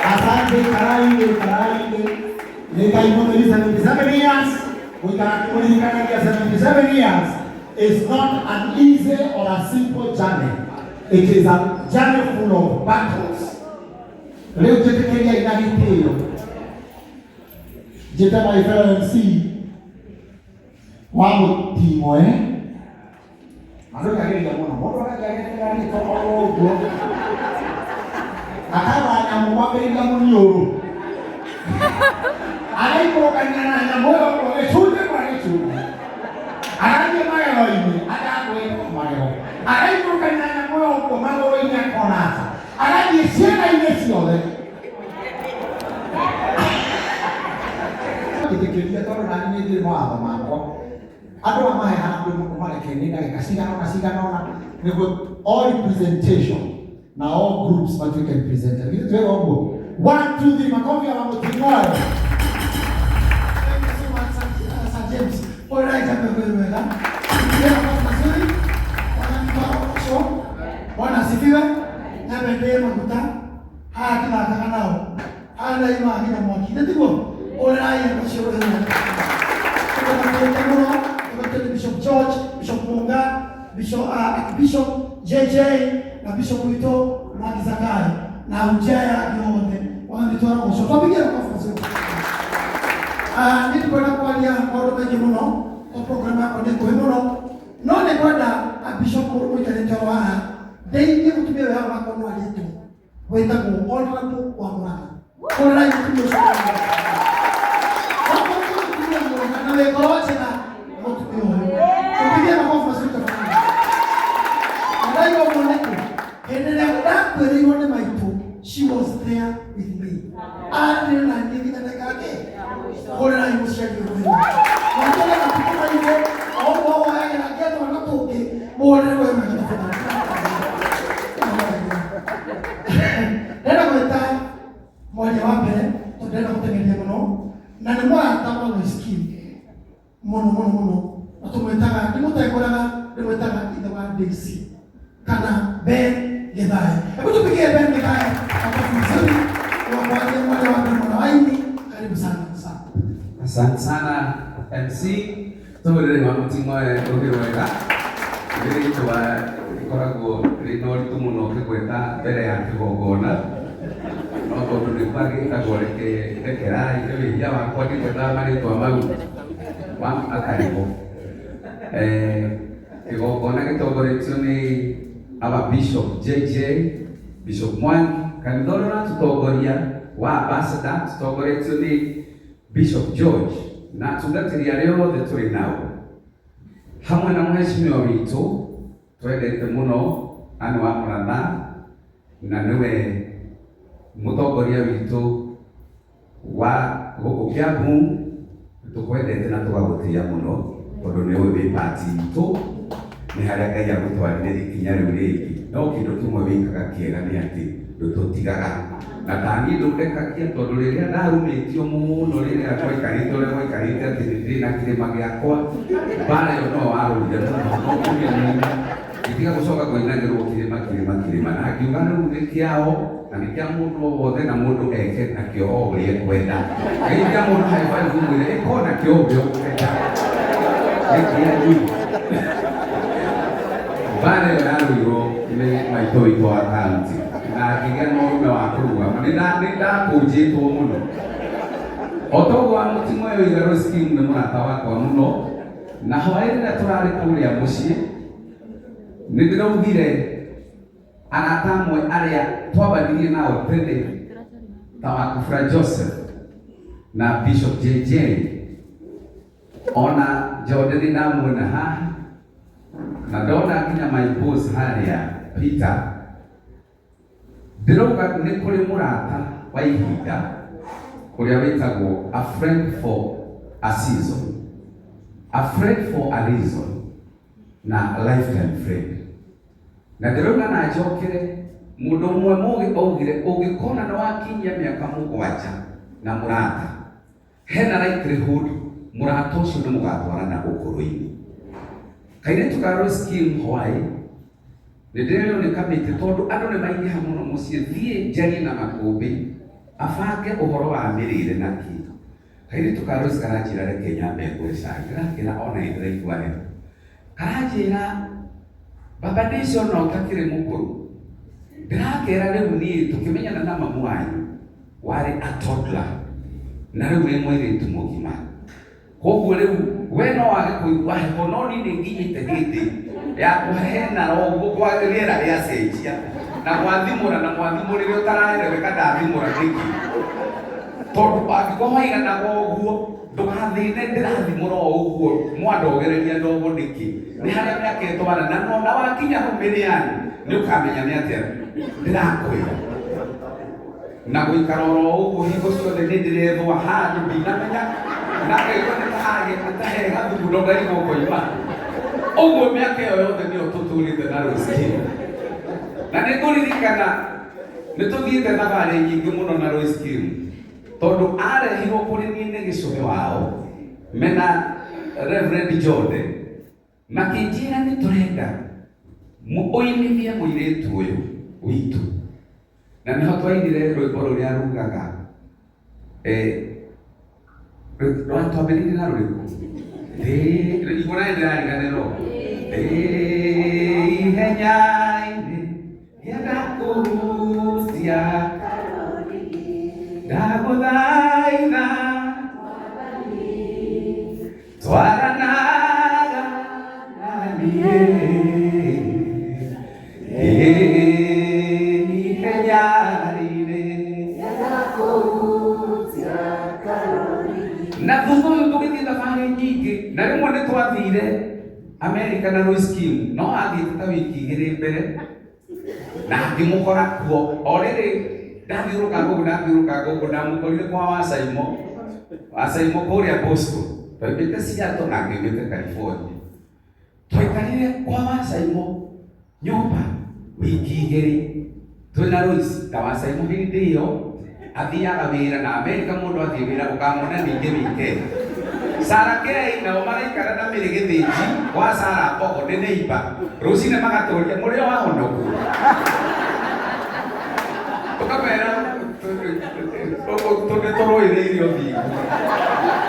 Asante Karaide. Nikaimodeli 77 years. We can only 77 years. It's not an easy or a simple journey. It is a journey full of battles. Leo jetekelia inagitio. Jeta my fellow MC. Wangu timo Mano kagere jamona. Moto kagere kagere tomoro. Akaba nyamubabiri gamunyoro. Alaiko kanyana nyamoyo ko echude kwa echude. Alaje mayo ini adakwe mayo. Alaiko kanyana nyamoyo ko mayo ini akonasa. Alaje siena ini siole. Kitekelia toro na ni ndi mwa mako. Ado amahe hanapo mo male kenida kasigana nebo all representation. Now all groups but we can present it. It's very humble. 1, 2, 3, makofi ya mambo timoyo. Thank you so much, Sir James. All right, ameweza. Ndio kwa mazuri. Bwana asifiwe. Na mbele makuta. Kila kaka nao. Ana ima kina mwaki. Ndivyo. All right, kwa shughuli na. Kwa Bishop George, Bishop Munga, Bishop JJ na Bishop Wito Mwakizakai na Ujaya yote wanatoa mwisho. Tupigie kwa fasi. Ndio kwa kualia kwa mengi mno kwa program yako ndio mno. None kwenda Bishop Wito alitoa dei kutumia hapa kwa mwalimu. Wenda ku order tu kwa mwana. Kwa hiyo kutumia sana. Hapo kutumia mwana na wewe wote na mtu huyo. Tupigie kwa fasi tafadhali. Ndio mwanako. She was there with me. And I did it again. All I was sharing with her. I told her to put my head, oh, I get on the okay. More than I was. Then I went down. More than one minute. So then I went to the mono. Nanuma, I was skin. Mono. I told my tag, you know, they were in the one day see. Kana, Ben. Hebu tupigie Ben Mikaya akafundisha wale wanaoini. Karibu sana. Asante sana MC. Tumerere wa mtimo rohirwega. Ndiri twa ikorago rinori tumuno kweta mbere ya kigogona. No tondu ni pagi agoreke tekerai ewe ya wakwa kweta mari twa mau. Wa akaribo. Kigogona gitogoretio ni aba Bishop JJ, Bishop Mwangi, kanidorora tutogoria wa ambassador tutogoretio ni Bishop George na tundatiri leo the three now. Hamwe na mheshimiwa wito twendete muno ani wa murana na niwe mutogoria wito wa gukukiabu tukwendete na tugagutia muno tondu niwe bi party to ni haria Ngai agutwarire ikinya riu ringi no kindu kimwe wikaga kiega ni ati ndututigaga na tangi ndurekagia tondu riria ndarumitio muno riria twaikarite uria gwaikarite ati ndina kirima giakwa bara yo no warurire no kumia nini itiga gucoka kuinagirwo kirima na akiuga riu ni kiao na ni kia mundu wothe na mundu eke nakio o uria kwenda kia mundu haifa ngumwire eko nakio uria kwenda Bana yaruro ni maitoi kwa county na kigano ume wa kuruga nida kujito muno otogwa mutimo yo igaro scheme ne murata wakwa muno na hawaire na turari kuria muci nindiraugire anatamwe aria twabanirie nao tende Tawakufra Joseph na Bishop JJ ona Jordan na mwana haha na ndona kinya my boss haria Peter ndiroga ni kuri murata wa ihinda kuria witagwo a friend for a season, a friend for a reason na a lifetime friend. Na ndiroga na njokere mundu mwe mugi augire ungikona na wakinyia miaka mugwanja na murata hena likelihood murata ucio ni mugatwarana ukuru-ini kaire tukaro scheme Hawaii Nĩndĩrerwo nĩ kamĩtĩ tondũ andũ nĩ maingĩha mũno mũciĩ, thiĩ njarie na makũmbĩ abange ũhoro wa mĩrĩre na kĩ. Kairĩtu ka Rose karanjĩra reke nyambe ngũre cai, ndĩrakĩra ona nĩndĩraigua heho. Karanjĩra baba ndĩcio no ũtakĩrĩ mũkũrũ. Ndĩrakĩra rĩu niĩ tũkĩmenyana na mamu wanyu warĩ a toddler na rĩu wĩ mũirĩtu mũgima. Koguo rĩu we no wage kũigua heho, no niĩ nĩnginyĩte hĩndĩ ya kũhehena roguo kwa rĩera rĩacenjia na gwathimũra na mwathimũrĩre ũtaraereweka ndathimũra nĩkĩ. Tondũ angĩkorwo haiganaga ũguo ndũgathĩne ndĩrathimũra o ũguo mwandogereria ndogo nĩkĩ. Nĩ harĩa mĩaka ĩtwara na no na wakinya hau mĩrĩani nĩ ũkamenya nĩ atĩa ndĩrakwĩra. Na gũikara oro ũguo hingo ciothe nĩ ndĩrethwa handũ ndinamenya na ngaigua nĩtahega thugundo ngaigua ũkoima. Ũguo mĩaka ĩyo yothe nĩyo tũtũrĩte na Rose Kim. Na nĩngũririkana nĩtũthiĩte thabarĩ nyingĩ mũno na Rose Kim tondũ arehirwo kũrĩ niĩ nĩ gĩcũhĩ wao mena Reverend Jordan makĩnjĩra nĩtũrenda ũinithie mũirĩtu ũyũ witũ. Na nĩho twainire rwĩmbo rũrĩa rugaga twambĩrĩirie na rũrĩkũ? Igũra nĩndĩrariganĩrwo. Ihenya-inĩ ngĩenda kũhutia ndagũthaitha twaranaga na niĩ ihenya-inĩ ngĩenda kũhutia na thutha ũyũ tũgĩthiĩ thabarĩ nyingĩ na rĩmwe nĩtwathire America na Rose Kim, no athiĩte ta wiki igĩrĩ mbere na ngĩmũkora kuo. O rĩrĩ ndathiũrũka gũkũ ndamũkorire kwa wa Saimo kũrĩa Boston. Twaimĩte Seattle na ngĩumĩte California. Twaikarire kwa wa Saimo nyũmba wiki igĩrĩ. Twĩna Rose ta wa Saimo hĩndĩ ĩyo athiaga wĩra na America mũndũ athiĩ wĩra ũkamona ningĩ wikendi. Sarah Kay nao maraikara na mĩrĩ gĩthĩnji wa Sarah Pogo nĩ neighbor. Rũcinĩ magatũria mũrĩ o wahonoku. Tũkamera tũrũĩrĩire ũthingu.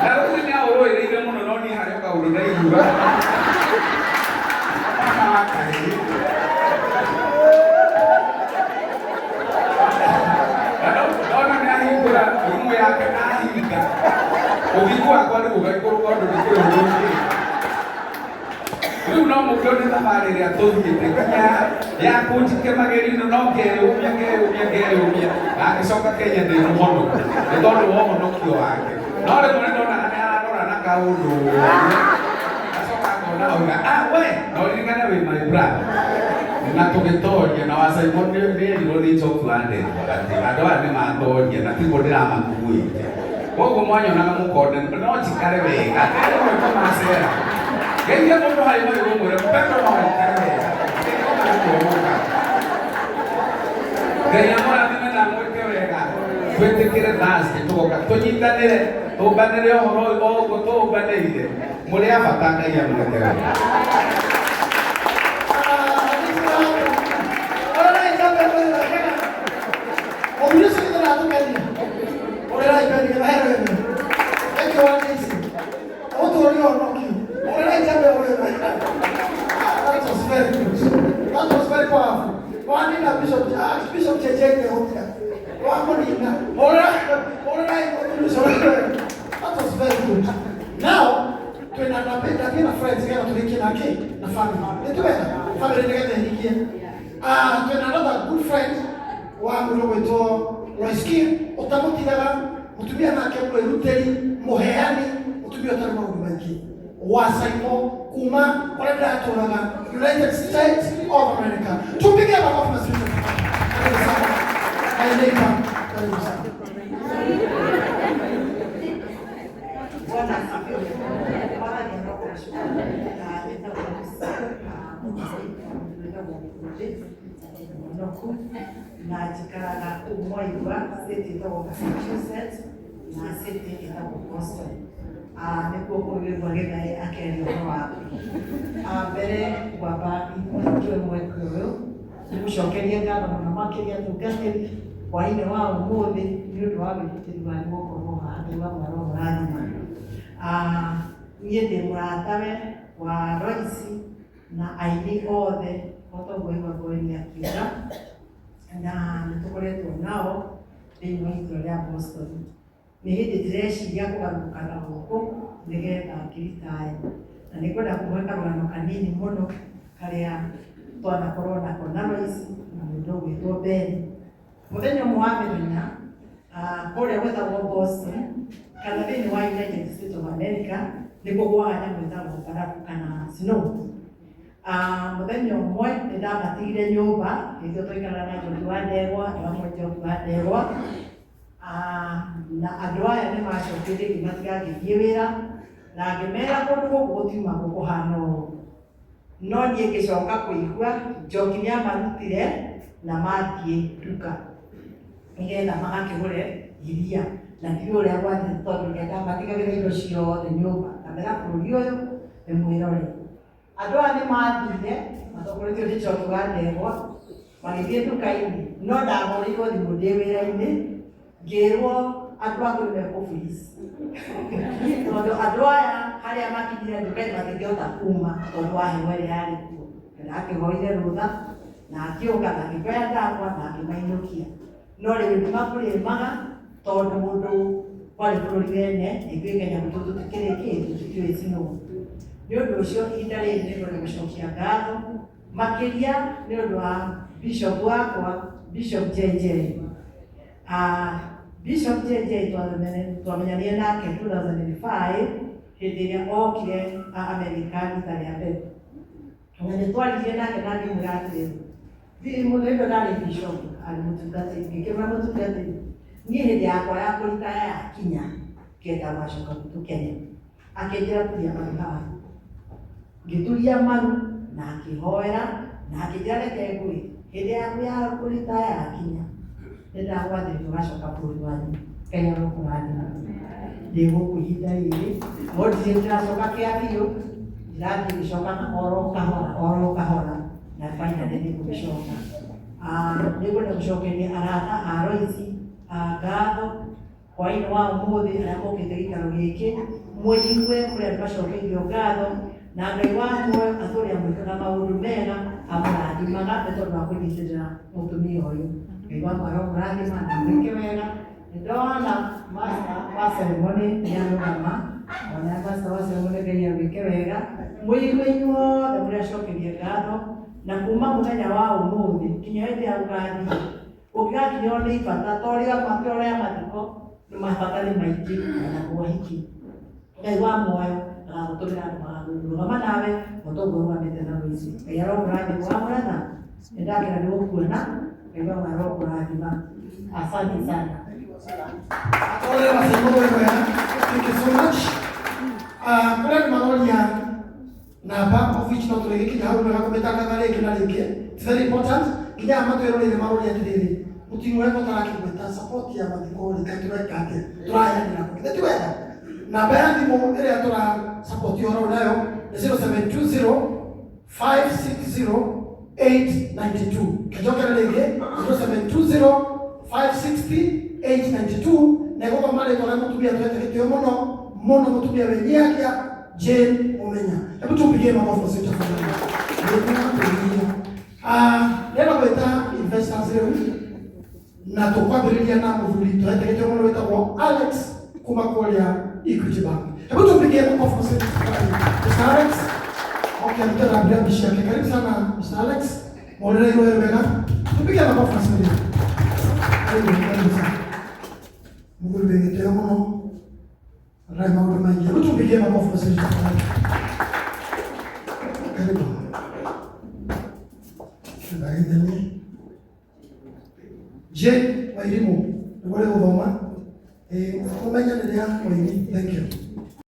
Na rũcinĩ aũrũĩrĩire mũno no niĩ harĩ o kaũndũ ndaigua. Ona nĩahingũra rumu yake ahinga. Ũthingu wakwa nĩ gũgaikũrũka ũndũ nĩkĩũrũrũkĩ. Rĩu no mũkĩo nĩ thabarĩ ĩrĩa tũthiĩte Kenya ya kũnjike mageri-inĩ no ngeyũmia na ngĩcoka Kenya ndĩ mũhonoku nĩ tondũ wa ũhonokio wake. No rĩmwe nĩndonaga nĩararora na kaũndũ acoka ngona auga we no ririkane wĩ my brother. Na tũgĩtoria na wa Saimo nĩerirwo nĩ Jockland atĩ andũ aya nĩmatoria na tiguo ndĩramakuĩte. Koguo mwanyonaga mũkonde no njikare wega rĩmwe kũmacera geithia mũndũ harĩ magĩrwo mwĩre mpendo no aikare wega Ngai amũrathime na mwĩke wega. Twĩtĩkĩre Thursday tũgoka tũnyitanĩre tũmbanĩre ũhoro ũyũ o ũguo tũmbanĩire mũrĩ a bata Ngai amũreke wega. That was very powerful. One in a Bishop Chechek the Hotel. One in a all right. That was very good. Now, to another friends here to the Kinaki, the family. Family together here. To another good friend, one with Rose Kim, Otamotida, Utubia Nakembo, Ruteli, Moheani, Utubia Tamanki. Wasaimo, Kuma, United States of America. To begin our conversation. Natikana umoja state of Massachusetts na state of Boston. nĩkuo kũrũgĩrĩrwo Gĩthai akeria ũhoro waku. Mbere kwamba ithuĩ mweke ũyũ nĩgũcokeria ngatho mũno makĩria atungatĩri hwaĩ-inĩ wa ũmũthĩ nĩ ũndũ wa wĩrutĩri wanyu gũkorwo haha Ngai wa mwaro mũrathima. Niĩ ndĩ mũratawe wa Royce na aini othe otoguo Igogoni akiuga, na nĩtũkoretwo nao thĩinĩ wa itũra rĩa Boston. Nĩ hĩndĩ ndĩreciria kũgarũrũka na gũkũ nĩgetha ngĩritae, na nĩngwenda kũhe karũgano kanini mũno karĩa twanakorwo nako na Royce na mũndũ ũgwĩtwo Ben. Mũthenya ũmwe wa mĩthenya kũrĩa gwĩtagwo Boston kana thĩinĩ wa United States of America nĩguo gwaga nyamũ ĩtagwo barabu kana snow. Mũthenya ũmwe nĩndamatigire nyũmba, nĩguo twaikaraga na Njoki wa Ndegwa, nĩwamwe Njoki wa Ndegwa, na andũ aya nĩmacokire ngĩmatiga ngĩthiĩ wĩra na ngĩmera kũndũ gũkũ gũtiuma gũkũhana ũũ. No niĩ ngĩcoka kũigua Njoki nĩamarutire na mathiĩ nduka nĩgetha magakĩgũre iria, na ndiũ ũrĩa gwathire tondũ nĩndamatigagĩra indo ciothe nyũmba, ngamera bũrũri ũyũ nĩmwĩrore. Andũ aya nĩmathire matongoretio nĩ Njoki wa Ndegwa magĩthiĩ nduka-inĩ, no ndahũrĩirwo thimũ ndĩ wĩra-inĩ ngĩrwo andũ akũ nĩmekũburici. Tondũ andũ aya harĩa makinyire nduka-inĩ matingĩhota kuma tondũ wa heho ĩrĩa yarĩ kuo. Ndakĩhoire rũtha na akĩũka na akĩoya ndakwa na akĩmainũkia. No rĩu nĩmakũrĩmaga tondũ mũndũ warĩ bũrũri wene ithuĩ Kenya gwitũ tũtikĩrĩ kĩndũ tũtiũĩ snow. Nĩ ũndũ ũcio ihinda rĩrĩ nĩngwenda gũcokia ngatho makĩria nĩ ũndũ wa Bishop wakwa Bishop JJ. Bishop JJ twamenyanire nake 2005 hĩndĩ ĩrĩa okire Amerika rita rĩa mbere. Na nĩtwaririe nake na ngĩmwĩra atĩrĩrĩ, mũthenya ũcio ndarĩ Bishop arĩ mũtungatĩri, ngĩkĩmwĩra mũtungatĩri, niĩ hĩndĩ yakwa ya kũritaya yakinya ngenda gwacoka gwitũ Kenya. Akĩnjĩra turia maru haha, ngĩturia maru na akĩhoera na akĩnjĩra reke ngũe, hĩndĩ yaku ya kũritaya yakinya nĩndagwathĩrĩria ũgacoka bũrũri wanyu Kenya gũkũrathima. Ndĩ gũkũ ihinda rĩrĩ no ndirĩ ndĩracoka Kĩambiũ, ndĩrathiĩ gĩcokaga oro kahora na finally nĩngũgĩcoka. Nĩngwenda gũcokeria arata a Royce ngatho hwaĩ-inĩ wa ũmũthĩ arĩa mokĩte gĩikaro gĩkĩ, mũigue kũrĩa ndĩmacokeirio ngatho, na Ngai wanyu atũũre amwĩkaga maũndũ mega amũrathimaga nĩ tondũ wa kũnyitĩrĩra mũtumia ũyũ. Ngai wa mwaro mũrathima na mwĩke wega. Nĩndona master wa ceremony nĩarũgama, ona master wa ceremony Ngai amwĩke wega. Mũigue inyuothe mũrĩacokerie ngatho, na kuma mũthenya wa ũmũthĩ nginya hĩndĩ ya ũgathiĩ ũngĩgakinywo nĩ ibata ta ũrĩa mathiko nĩ mabata nĩ maingĩ na mwahiki. Ngai wa muoyo agagũtũmĩra andũ magagũrũgama nawe otoguo ũrũgamĩte na Royce. Ngai arokũrathima wamũratha, nĩndakena nĩgũkuona. Ngai wa mwaro arokũrathima. Asante sana. Thank you so much. Kũrĩa nĩmaroria namba of which no tũrĩgĩkinya hau wega kũmĩtangatha rĩngĩ na rĩngĩ. It's very important. Nginya matwĩroreire maroria atĩrĩrĩ, mũtimweka tarakĩgwĩta support ya mathiko rĩ tũreka atĩa, tũrayanĩra kũ githĩ ti wega. Namba ya thimũ ĩrĩa tũra support ũhoro nayo nĩ 0720-560-892. Kĩnjokera rĩngĩ 0720-560-892. Na ĩgũthoma rĩtwa rĩa mũtumia twetĩkĩtio mũno mũtumia wĩnyiakia Jane Omenya. Hebu tumpigie makofi kwa sauti tafadhali. Nenda gwĩta investors rĩu na tũkwambĩrĩria na mũthuri twetĩkĩtio mũno wĩtagwo Alex kuma kũrĩa Equity Bank. Hebu tumpigie makofi kwa sauti tafadhali. Mr. Alex, okay, mtarabiria bishi yake. Karibu sana Mr. Alex. Mwonere iwe wega. Tumpigie makofi kwa sauti. Karibu sana. Mungu mbinguni muno. Rai maũndũ maingĩ. Hebu tumpigie makofi kwa sauti tafadhali. Karibu. Ndagitheni. Je, wairimũ nĩ gũthoma. Ũmenya nĩ rĩa mũini. Thank you.